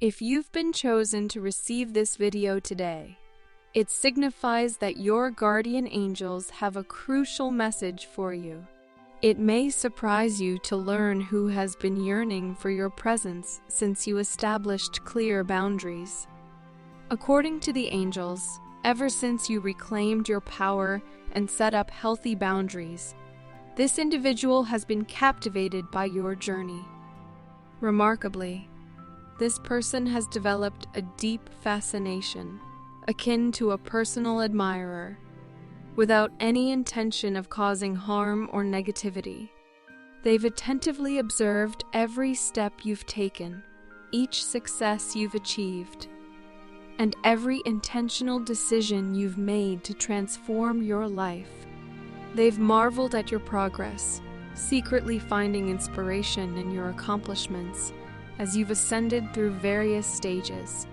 If you've been chosen to receive this video today, it signifies that your guardian angels have a crucial message for you. It may surprise you to learn who has been yearning for your presence since you established clear boundaries. According to the angels, ever since you reclaimed your power and set up healthy boundaries, this individual has been captivated by your journey. Remarkably, this person has developed a deep fascination, akin to a personal admirer, without any intention of causing harm or negativity. They've attentively observed every step you've taken, each success you've achieved, and every intentional decision you've made to transform your life. They've marveled at your progress, secretly finding inspiration in your accomplishments as you've ascended through various stages.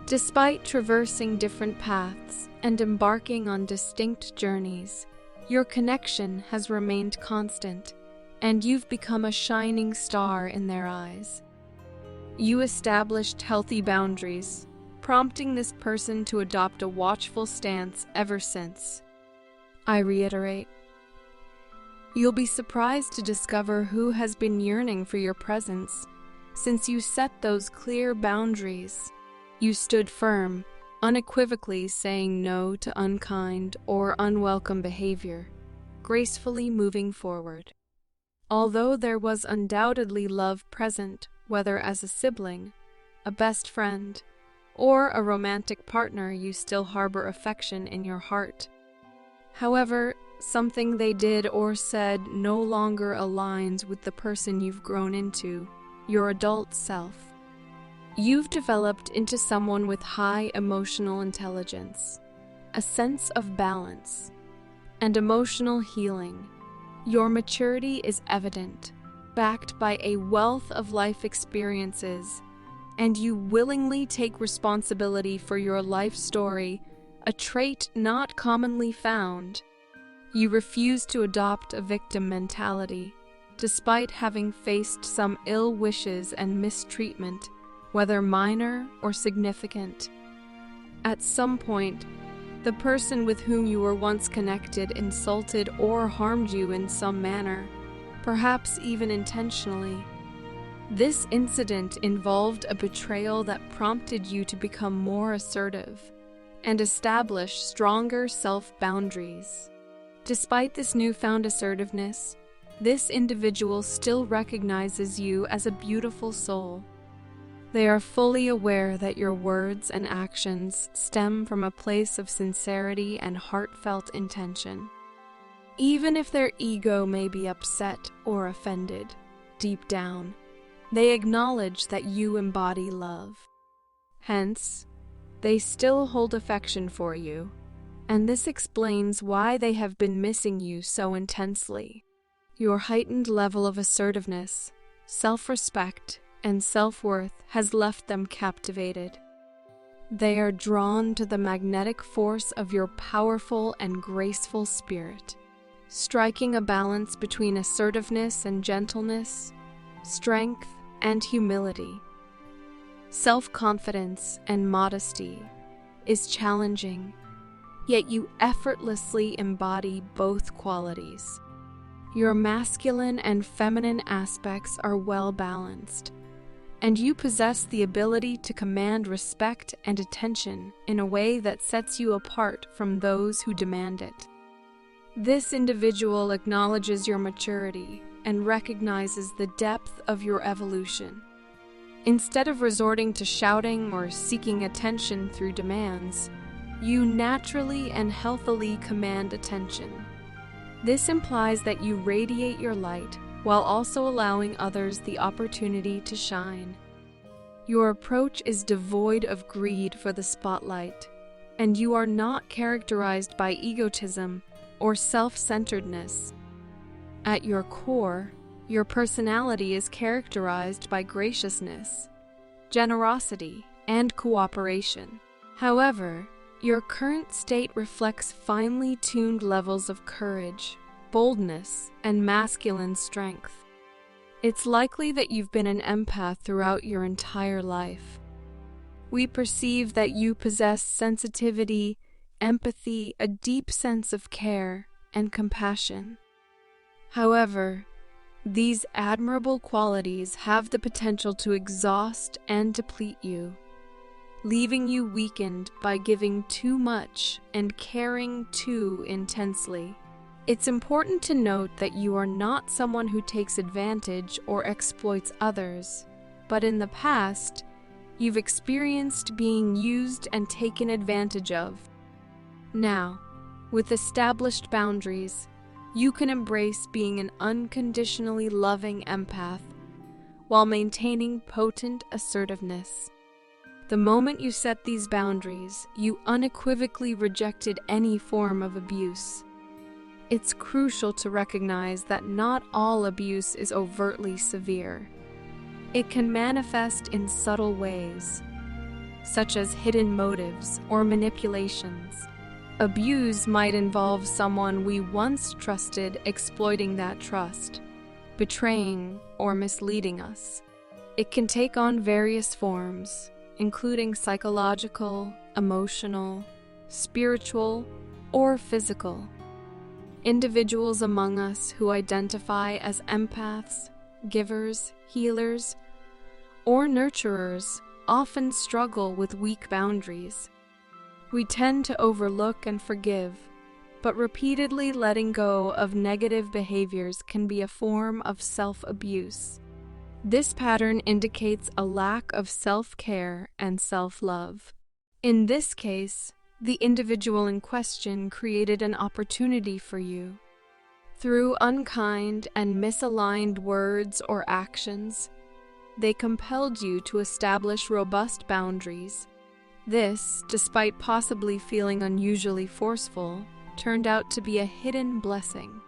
Despite traversing different paths and embarking on distinct journeys, your connection has remained constant, and you've become a shining star in their eyes. You established healthy boundaries, prompting this person to adopt a watchful stance ever since. I reiterate, you'll be surprised to discover who has been yearning for your presence since you set those clear boundaries. You stood firm, unequivocally saying no to unkind or unwelcome behavior, gracefully moving forward. Although there was undoubtedly love present, whether as a sibling, a best friend, or a romantic partner, you still harbor affection in your heart. However, something they did or said no longer aligns with the person you've grown into, your adult self. You've developed into someone with high emotional intelligence, a sense of balance, and emotional healing. Your maturity is evident, backed by a wealth of life experiences, and you willingly take responsibility for your life story, a trait not commonly found. You refuse to adopt a victim mentality, despite having faced some ill wishes and mistreatment, whether minor or significant. At some point, the person with whom you were once connected insulted or harmed you in some manner, perhaps even intentionally. This incident involved a betrayal that prompted you to become more assertive and establish stronger self-boundaries. Despite this newfound assertiveness, this individual still recognizes you as a beautiful soul. They are fully aware that your words and actions stem from a place of sincerity and heartfelt intention. Even if their ego may be upset or offended, deep down, they acknowledge that you embody love. Hence, they still hold affection for you, and this explains why they have been missing you so intensely. Your heightened level of assertiveness, self-respect, and self-worth has left them captivated. They are drawn to the magnetic force of your powerful and graceful spirit, striking a balance between assertiveness and gentleness, strength and humility. Self-confidence and modesty is challenging, yet you effortlessly embody both qualities. Your masculine and feminine aspects are well balanced, and you possess the ability to command respect and attention in a way that sets you apart from those who demand it. This individual acknowledges your maturity and recognizes the depth of your evolution. Instead of resorting to shouting or seeking attention through demands, you naturally and healthily command attention. This implies that you radiate your light while also allowing others the opportunity to shine. Your approach is devoid of greed for the spotlight, and you are not characterized by egotism or self-centeredness. At your core, your personality is characterized by graciousness, generosity, and cooperation. However, your current state reflects finely tuned levels of courage, boldness, and masculine strength. It's likely that you've been an empath throughout your entire life. We perceive that you possess sensitivity, empathy, a deep sense of care, and compassion. However, these admirable qualities have the potential to exhaust and deplete you, leaving you weakened by giving too much and caring too intensely. It's important to note that you are not someone who takes advantage or exploits others, but in the past, you've experienced being used and taken advantage of. Now, with established boundaries, you can embrace being an unconditionally loving empath while maintaining potent assertiveness. The moment you set these boundaries, you unequivocally rejected any form of abuse. It's crucial to recognize that not all abuse is overtly severe. It can manifest in subtle ways, such as hidden motives or manipulations. Abuse might involve someone we once trusted exploiting that trust, betraying or misleading us. It can take on various forms, including psychological, emotional, spiritual, or physical. Individuals among us who identify as empaths, givers, healers, or nurturers often struggle with weak boundaries. We tend to overlook and forgive, but repeatedly letting go of negative behaviors can be a form of self-abuse. This pattern indicates a lack of self-care and self-love. In this case, the individual in question created an opportunity for you. Through unkind and misaligned words or actions, they compelled you to establish robust boundaries. This, despite possibly feeling unusually forceful, turned out to be a hidden blessing.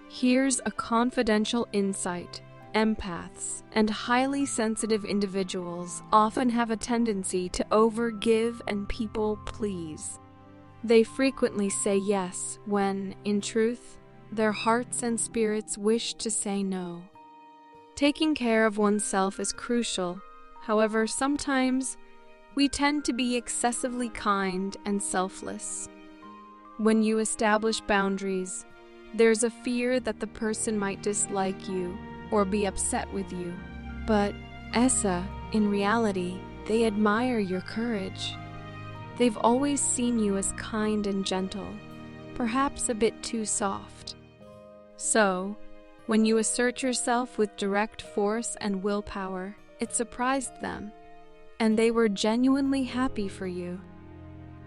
Here's a confidential insight. Empaths and highly sensitive individuals often have a tendency to overgive and people please. They frequently say yes when, in truth, their hearts and spirits wish to say no. Taking care of oneself is crucial. However, sometimes we tend to be excessively kind and selfless. When you establish boundaries, there's a fear that the person might dislike you or be upset with you. But, in reality, they admire your courage. They've always seen you as kind and gentle, perhaps a bit too soft. So, when you assert yourself with direct force and willpower, it surprised them, and they were genuinely happy for you.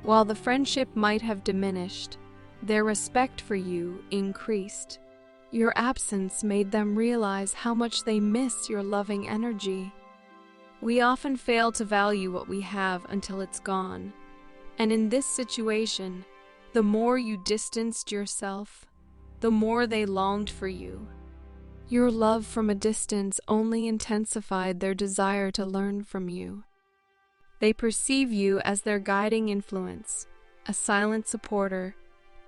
While the friendship might have diminished, their respect for you increased. Your absence made them realize how much they miss your loving energy. We often fail to value what we have until it's gone. And in this situation, the more you distanced yourself, the more they longed for you. Your love from a distance only intensified their desire to learn from you. They perceive you as their guiding influence, a silent supporter,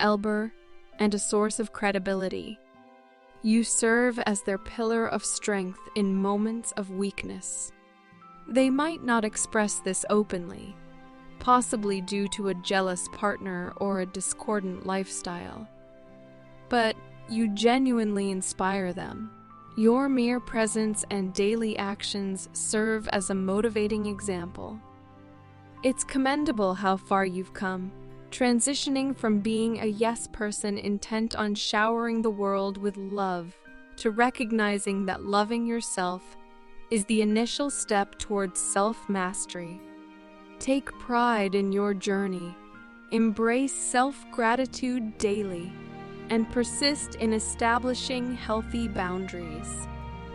elder, and a source of credibility. You serve as their pillar of strength in moments of weakness. They might not express this openly, possibly due to a jealous partner or a discordant lifestyle. But you genuinely inspire them. Your mere presence and daily actions serve as a motivating example. It's commendable how far you've come, transitioning from being a yes person intent on showering the world with love to recognizing that loving yourself is the initial step towards self-mastery. Take pride in your journey, embrace self-gratitude daily, and persist in establishing healthy boundaries.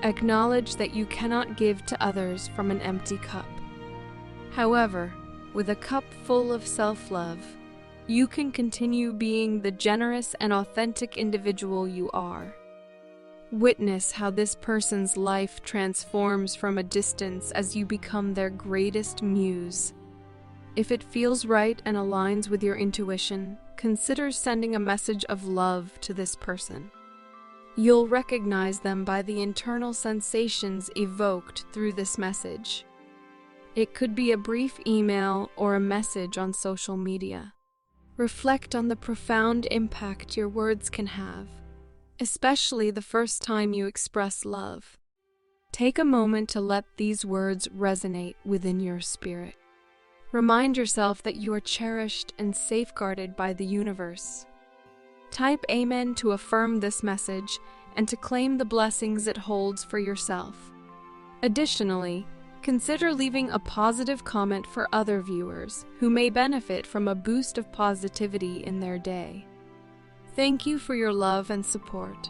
Acknowledge that you cannot give to others from an empty cup. However, with a cup full of self-love, you can continue being the generous and authentic individual you are. Witness how this person's life transforms from a distance as you become their greatest muse. If it feels right and aligns with your intuition, consider sending a message of love to this person. You'll recognize them by the internal sensations evoked through this message. It could be a brief email or a message on social media. Reflect on the profound impact your words can have, especially the first time you express love. Take a moment to let these words resonate within your spirit. Remind yourself that you are cherished and safeguarded by the universe. Type Amen to affirm this message and to claim the blessings it holds for yourself. Additionally, consider leaving a positive comment for other viewers who may benefit from a boost of positivity in their day. Thank you for your love and support.